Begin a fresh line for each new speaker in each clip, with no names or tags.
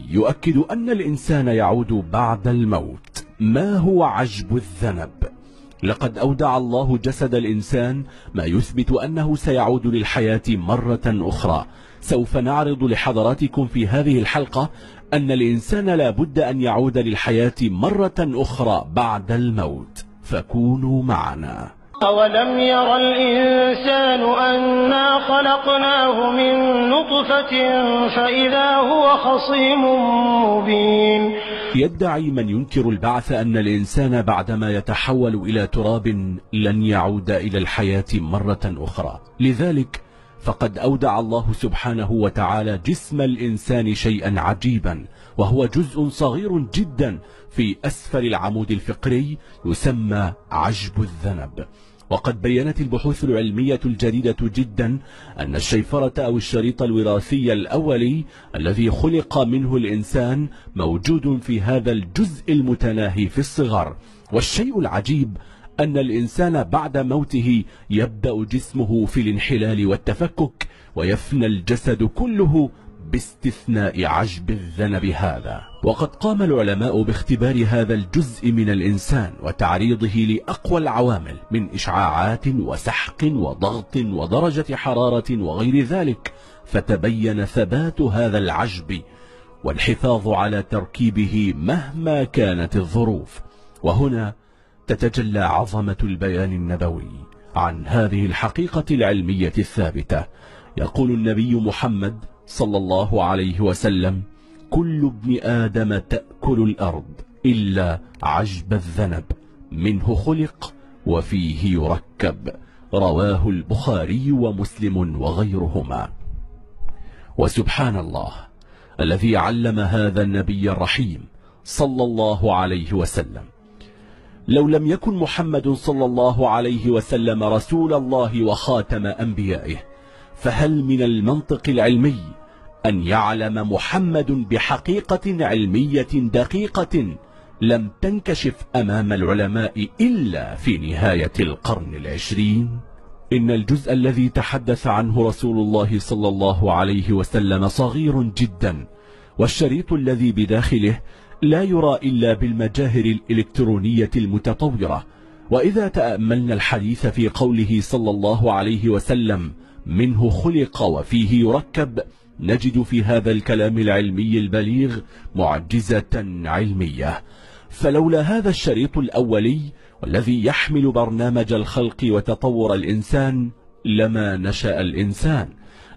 يؤكد أن الإنسان يعود بعد الموت. ما هو عجب الذنب؟ لقد أودع الله جسد الإنسان ما يثبت أنه سيعود للحياة مرة أخرى. سوف نعرض لحضراتكم في هذه الحلقة أن الإنسان لا بد أن يعود للحياة مرة أخرى بعد الموت، فكونوا معنا.
أولم ير الإنسان أنا خلقناه من نطفة فإذا هو خصيم مبين.
يدعي من ينكر البعث أن الإنسان بعدما يتحول إلى تراب لن يعود إلى الحياة مرة أخرى. لذلك فقد أودع الله سبحانه وتعالى جسم الإنسان شيئا عجيبا، وهو جزء صغير جدا في أسفل العمود الفقري يسمى عجب الذنب. وقد بيّنت البحوث العلمية الجديدة جدا أن الشيفرة أو الشريط الوراثي الأولي الذي خلق منه الإنسان موجود في هذا الجزء المتناهي في الصغر. والشيء العجيب أن الإنسان بعد موته يبدأ جسمه في الانحلال والتفكك ويفنى الجسد كله باستثناء عجب الذنب هذا. وقد قام العلماء باختبار هذا الجزء من الإنسان وتعريضه لأقوى العوامل من إشعاعات وسحق وضغط ودرجة حرارة وغير ذلك، فتبين ثبات هذا العجب والحفاظ على تركيبه مهما كانت الظروف. وهنا تتجلى عظمة البيان النبوي عن هذه الحقيقة العلمية الثابتة. يقول النبي محمد صلى الله عليه وسلم: كل ابن آدم تأكل الأرض إلا عجب الذنب، منه خلق وفيه يركب. رواه البخاري ومسلم وغيرهما. وسبحان الله الذي علم هذا النبي الرحيم صلى الله عليه وسلم. لو لم يكن محمد صلى الله عليه وسلم رسول الله وخاتم أنبيائه، فهل من المنطق العلمي أن يعلم محمد بحقيقة علمية دقيقة لم تنكشف أمام العلماء إلا في نهاية القرن العشرين؟ إن الجزء الذي تحدث عنه رسول الله صلى الله عليه وسلم صغير جدا، والشريط الذي بداخله لا يرى إلا بالمجاهر الإلكترونية المتطورة. وإذا تأملنا الحديث في قوله صلى الله عليه وسلم: منه خلق وفيه يركب، نجد في هذا الكلام العلمي البليغ معجزة علمية. فلولا هذا الشريط الأولي والذي يحمل برنامج الخلق وتطور الإنسان لما نشأ الإنسان،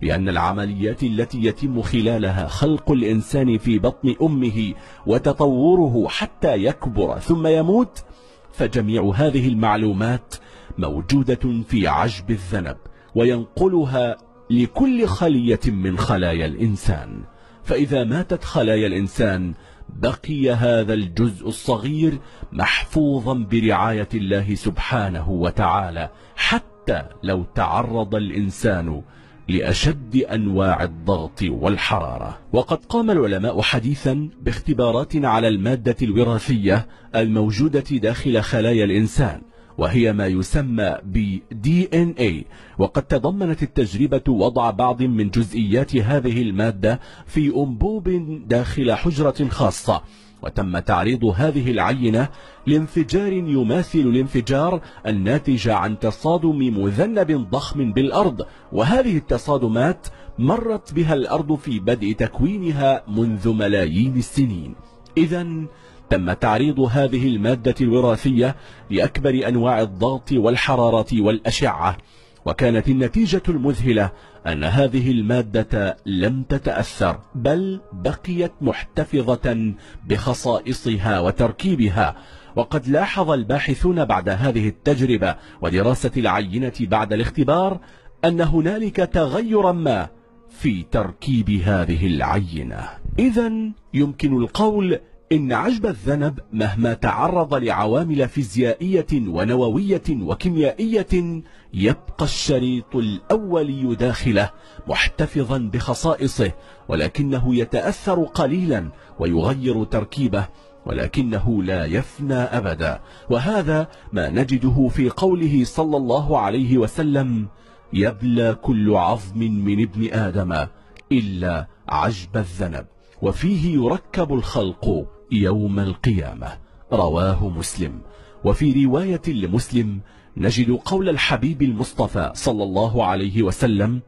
لأن العمليات التي يتم خلالها خلق الإنسان في بطن أمه وتطوره حتى يكبر ثم يموت، فجميع هذه المعلومات موجودة في عجب الذنب، وينقلها لكل خلية من خلايا الإنسان. فإذا ماتت خلايا الإنسان بقي هذا الجزء الصغير محفوظا برعاية الله سبحانه وتعالى، حتى لو تعرض الإنسان لأشد أنواع الضغط والحرارة. وقد قام العلماء حديثا باختبارات على المادة الوراثية الموجودة داخل خلايا الإنسان، وهي ما يسمى ب DNA. وقد تضمنت التجربة وضع بعض من جزئيات هذه المادة في أنبوب داخل حجرة خاصة، وتم تعريض هذه العينة لانفجار يماثل الانفجار الناتج عن تصادم مذنب ضخم بالأرض. وهذه التصادمات مرت بها الأرض في بدء تكوينها منذ ملايين السنين. إذن تم تعريض هذه المادة الوراثية لأكبر أنواع الضغط والحرارة والأشعة، وكانت النتيجة المذهلة أن هذه المادة لم تتأثر، بل بقيت محتفظة بخصائصها وتركيبها. وقد لاحظ الباحثون بعد هذه التجربة ودراسة العينة بعد الاختبار أن هنالك تغيرا ما في تركيب هذه العينة. إذن يمكن القول إن عجب الذنب مهما تعرض لعوامل فيزيائية ونووية وكيميائية يبقى الشريط الأولي داخله محتفظا بخصائصه، ولكنه يتأثر قليلا ويغير تركيبه، ولكنه لا يفنى أبدا. وهذا ما نجده في قوله صلى الله عليه وسلم: يبلى كل عظم من ابن آدم إلا عجب الذنب. وفيه يركب الخلق يوم القيامة. رواه مسلم. وفي رواية لمسلم نجد قول الحبيب المصطفى صلى الله عليه وسلم: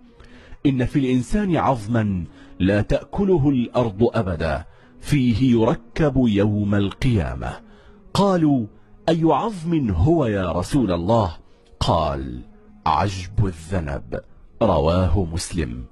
إن في الإنسان عظما لا تأكله الأرض أبدا، فيه يركب يوم القيامة. قالوا: أي عظم هو يا رسول الله؟ قال: عجب الذنب. رواه مسلم.